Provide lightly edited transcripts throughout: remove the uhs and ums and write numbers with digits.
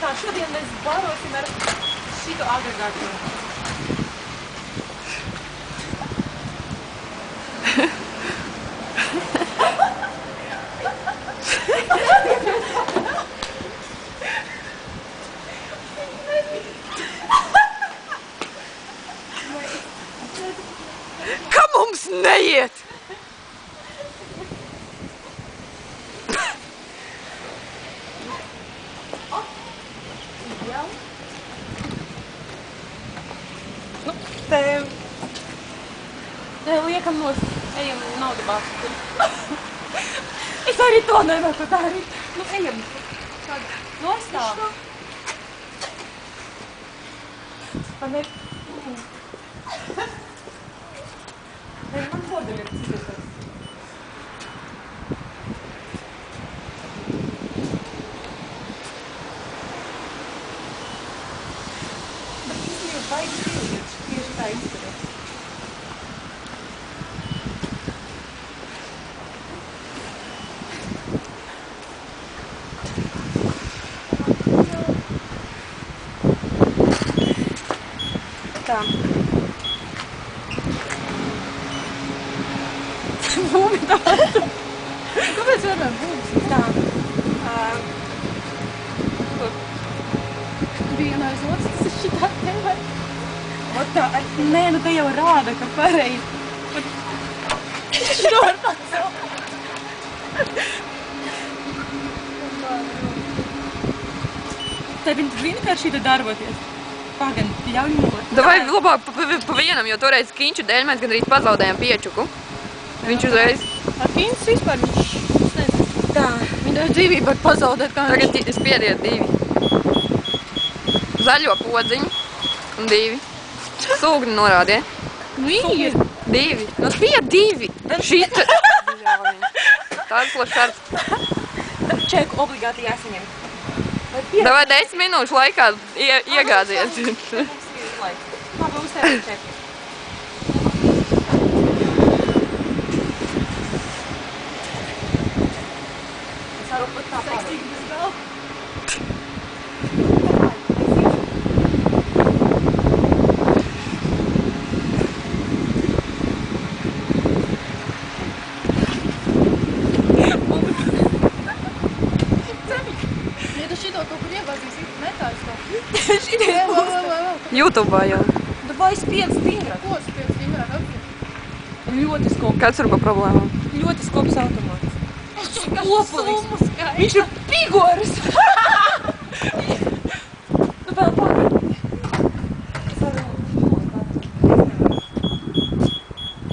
Tā, šodien mēs bārosim ar šito agregātu. Kā mums neiet? Nu, tev liekam nos, ejam naudu bāstu. Es arī to nevaru darīt. Nu, ejam. Nostāv. Man ir... Man kodam ir citas. Bet šis ir baigi sīvietis, tieši tā izskatās. Tā. Būmi tādu. Kāpēc varam būs? Tā. Vienais otrs, tas ir šitā tevai. Ot tā, nē, nu te jau rāda, ka pareizi. Šito var pacelt. Te vienkārši šita darboties. Pagan, ļauj mot. Davai labāk pa vienam, jo toreiz Kiņču dēļ mēs gandrīz pazaudējām piečuku. Viņš uzreiz... Ar Kiņču vispār viņš nezinu. Tā. Viņa dzīvību var pazaudēt kā viņš. Tagad spiediet 2. Zaļo podziņu un 2. Sūgni norādie. Nu, ir. 2. Nu, spied 2. Šita. Tāds plašāds. Čeku obligāti jāsaņem. Davai 10 minūšu laikā iegādzies. Mums ir laiks. Labi, uztēvēt čeku. Es varu pat tā seksīgi bez vēl. YouTube'ā jau. Vai spiedz stingrāk? Ko spiedz stingrāk? Ļoti skops. Kāds var pa problēmām? Ļoti skops automāts. Lopulīgs. Viņš ir pigors. Nu vēl pagad. Es varu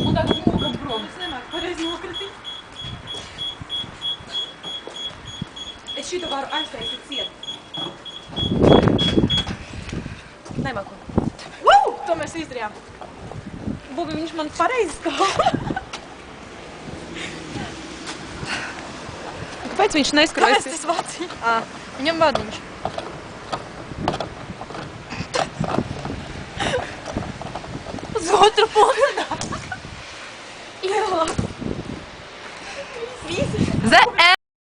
un tagad mūkam prom. Es nemāku pareizi nokritīt. Es šito varu aiztaisīt ciet. Nemāku. To mēs izdarījām. Bubi, viņš man pareizi stāv. Kāpēc viņš neskarojas? Kāpēc tas vaciņš? Viņam vadiņš. Uz otru pusi.